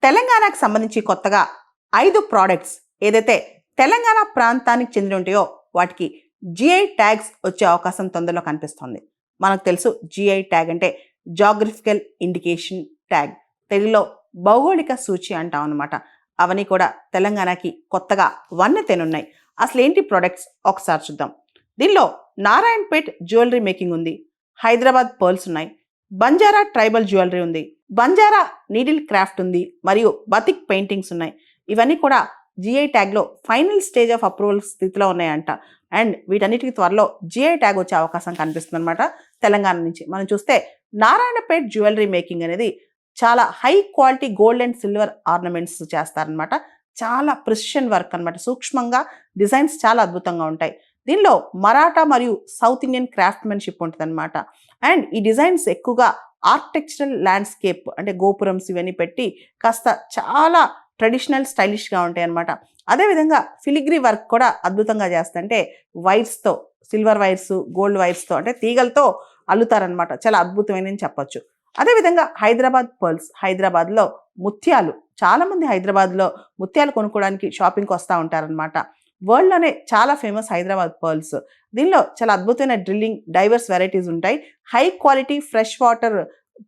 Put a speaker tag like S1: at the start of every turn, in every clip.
S1: తెలంగాణకు సంబంధించి కొత్తగా 5 ప్రోడక్ట్స్ ఏదైతే తెలంగాణ ప్రాంతానికి చెందిన ఉంటాయో వాటికి జిఐ ట్యాగ్స్ వచ్చే అవకాశం తొందరలో కనిపిస్తుంది. మనకు తెలుసు జిఐ ట్యాగ్ అంటే జాగ్రఫికల్ ఇండికేషన్ ట్యాగ్, తెలుగులో భౌగోళిక సూచి అంటాం అనమాట. అవన్నీ కూడా తెలంగాణకి కొత్తగా వన్నెతేనున్నాయి. అసలు ఏంటి ప్రోడక్ట్స్ ఒకసారి చూద్దాం. దీనిలో నారాయణపేట్ జ్యువెలరీ మేకింగ్ ఉంది, హైదరాబాద్ పర్ల్స్ ఉన్నాయి, బంజారా ట్రైబల్ జ్యువెలరీ ఉంది, బంజారా నీడిల్ క్రాఫ్ట్ ఉంది, మరియు బతిక్ పెయింటింగ్స్ ఉన్నాయి. ఇవన్నీ కూడా జిఐ ట్యాగ్లో ఫైనల్ స్టేజ్ ఆఫ్ అప్రూవల్ స్థితిలో ఉన్నాయంట. అండ్ వీటన్నిటికీ త్వరలో జిఐ ట్యాగ్ వచ్చే అవకాశం కనిపిస్తుంది అనమాట తెలంగాణ నుంచి. మనం చూస్తే నారాయణపేట్ జ్యువెలరీ మేకింగ్ అనేది చాలా high quality gold and silver ornaments చేస్తారనమాట. చాలా ప్రిసిషన్ వర్క్ అనమాట, సూక్ష్మంగా డిజైన్స్ చాలా అద్భుతంగా ఉంటాయి. దీనిలో మరాఠా మరియు సౌత్ ఇండియన్ క్రాఫ్ట్మెన్షిప్ ఉంటుంది అనమాట. అండ్ ఈ డిజైన్స్ ఎక్కువగా ఆర్కిటెక్చరల్ ల్యాండ్స్కేప్ అంటే గోపురమ్స్ ఇవన్నీ పెట్టి కాస్త చాలా ట్రెడిషనల్ స్టైలిష్గా ఉంటాయి అనమాట. అదేవిధంగా ఫిలిగ్రీ వర్క్ కూడా అద్భుతంగా చేస్తుంటే వైర్స్తో, సిల్వర్ వైర్స్, గోల్డ్ వైర్స్తో అంటే తీగలతో అల్లుతారనమాట. చాలా అద్భుతమైనని చెప్పొచ్చు. అదేవిధంగా హైదరాబాద్ పర్ల్స్, హైదరాబాద్లో ముత్యాలు, చాలామంది హైదరాబాద్లో ముత్యాలు కొనుక్కోవడానికి షాపింగ్కి వస్తూ ఉంటారనమాట. వరల్డ్లోనే చాలా ఫేమస్ హైదరాబాద్ పర్ల్స్. దీనిలో చాలా అద్భుతమైన డ్రిల్లింగ్, డైవర్స్ వెరైటీస్ ఉంటాయి. High quality fresh water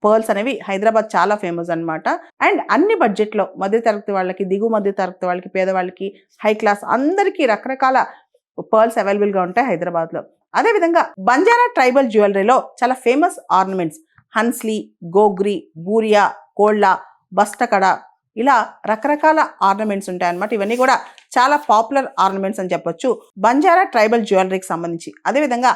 S1: pearls అనేవి హైదరాబాద్ చాలా ఫేమస్ అనమాట. అండ్ అన్ని బడ్జెట్లో మధ్యతరగతి వాళ్ళకి, దిగువ మధ్యతరగతి వాళ్ళకి, పేదవాళ్ళకి, హై క్లాస్ అందరికీ రకరకాల పర్ల్స్ అవైలబుల్గా ఉంటాయి హైదరాబాద్లో. అదేవిధంగా బంజారా ట్రైబల్ జ్యువెలరీలో చాలా ఫేమస్ ఆర్నమెంట్స్ హన్స్లీ, గోగ్రి, బూరియా, కోళ్ళ, బస్తకడ ఇలా రకరకాల ఆర్నమెంట్స్ ఉంటాయన్నమాట. ఇవన్నీ కూడా చాలా పాపులర్ ఆర్నమెంట్స్ అని చెప్పొచ్చు బంజారా ట్రైబల్ జ్యువెలరీకి సంబంధించి. అదేవిధంగా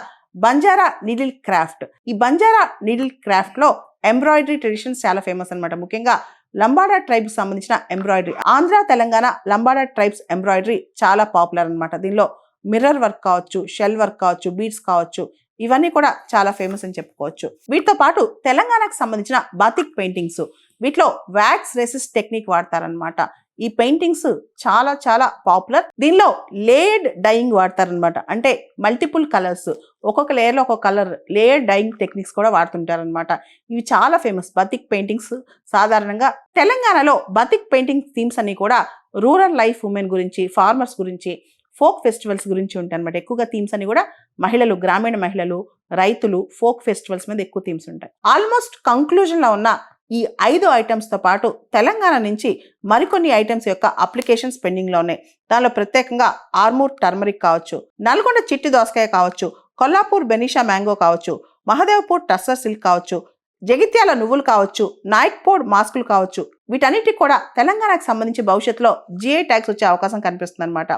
S1: బంజారా నీడిల్ క్రాఫ్ట్, ఈ బంజారా నీడిల్ క్రాఫ్ట్లో ఎంబ్రాయిడరీ ట్రెడిషన్స్ చాలా ఫేమస్ అనమాట. ముఖ్యంగా లంబాడా ట్రైబ్కి సంబంధించిన embroidery, Andhra Telangana Lambada tribes embroidery చాలా పాపులర్ అనమాట. దీనిలో మిర్రర్ వర్క్ కావచ్చు, షెల్ వర్క్ కావచ్చు, బీడ్స్ కావచ్చు, ఇవన్నీ కూడా చాలా ఫేమస్ అని చెప్పుకోవచ్చు. వీటితో పాటు తెలంగాణకు సంబంధించిన బాతిక్ పెయింటింగ్స్, వీటిలో వ్యాక్స్ రెసిస్ట్ టెక్నిక్ వాడతారనమాట. ఈ పెయింటింగ్స్ చాలా చాలా పాపులర్. దీనిలో లేయర్డ్ డైయింగ్ వాడతారనమాట. అంటే మల్టిపుల్ కలర్స్, ఒక్కొక్క లేయర్లో ఒక్కొక్క కలర్ లేయర్డ్ డైయింగ్ టెక్నిక్స్ కూడా వాడుతుంటారనమాట. ఇవి చాలా ఫేమస్ బతిక్ పెయింటింగ్స్. సాధారణంగా తెలంగాణలో బతిక్ పెయింటింగ్ థీమ్స్ అన్ని కూడా రూరల్ లైఫ్ ఉమెన్ గురించి, ఫార్మర్స్ గురించి, ఫోక్ ఫెస్టివల్స్ గురించి ఉంటాయి అనమాట. ఎక్కువగా థీమ్స్ అని కూడా మహిళలు, గ్రామీణ మహిళలు, రైతులు, ఫోక్ ఫెస్టివల్స్ మీద ఎక్కువ థీమ్స్ ఉంటాయి. ఆల్మోస్ట్ కంక్లూజన్లో ఉన్న ఈ 5 ఐటమ్స్తో పాటు తెలంగాణ నుంచి మరికొన్ని ఐటమ్స్ యొక్క అప్లికేషన్స్ పెండింగ్లో ఉన్నాయి. దానిలో ప్రత్యేకంగా ఆర్మూర్ టర్మరిక్ కావచ్చు, నల్గొండ చిట్టి దోసకాయ కావచ్చు, కొల్లాపూర్ బెనీషా మ్యాంగో కావచ్చు, మహదేవ్పూర్ టస్సర్ సిల్క్ కావచ్చు, జగిత్యాల నువ్వులు కావచ్చు, నాయక్పూర్ మాస్కులు కావచ్చు, వీటన్నిటికి కూడా తెలంగాణకు సంబంధించి భవిష్యత్తులో జిఐ ట్యాగ్స్ వచ్చే అవకాశం కనిపిస్తుంది అనమాట.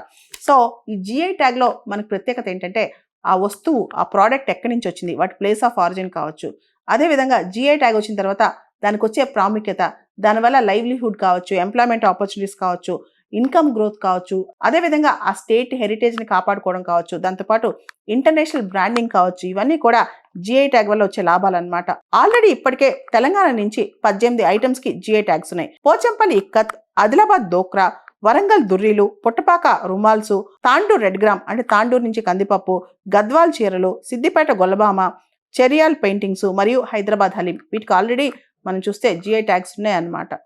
S1: సో ఈ జిఐ ట్యాగ్లో మనకు ప్రత్యేకత ఏంటంటే ఆ వస్తువు, ఆ ప్రోడక్ట్ ఎక్కడి నుంచి వచ్చింది, వాటి ప్లేస్ ఆఫ్ ఆరిజిన్ కావచ్చు. అదేవిధంగా జిఐ ట్యాగ్ వచ్చిన తర్వాత దానికి వచ్చే ప్రాముఖ్యత, దానివల్ల లైవ్లీహుడ్ కావచ్చు, ఎంప్లాయ్మెంట్ ఆపర్చునిటీస్ కావచ్చు, ఇన్కమ్ గ్రోత్ కావచ్చు, అదేవిధంగా ఆ స్టేట్ హెరిటేజ్ని కాపాడుకోవడం కావచ్చు, దాంతోపాటు ఇంటర్నేషనల్ బ్రాండింగ్ కావచ్చు, ఇవన్నీ కూడా జిఐ ట్యాగ్ వల్ల వచ్చే లాభాలు అనమాట. ఆల్రెడీ ఇప్పటికే తెలంగాణ నుంచి 18 ఐటమ్స్కి జిఐ ట్యాగ్స్ ఉన్నాయి. పోచంపల్లి ఇక్కత్, ఆదిలాబాద్ దోక్రా, వరంగల్ దుర్రీలు, పుట్టపాక రుమాల్సు, తాండూర్ రెడ్ గ్రామ్ అంటే తాండూర్ నుంచి కందిపప్పు, గద్వాల్ చీరలు, సిద్దిపేట గొల్లబామ, చెరియాల్ పెయింటింగ్స్ మరియు హైదరాబాద్ హలీం, వీటికి ఆల్రెడీ మనం చూస్తే జిఐ ట్యాగ్స్ ఉన్నాయన్నమాట.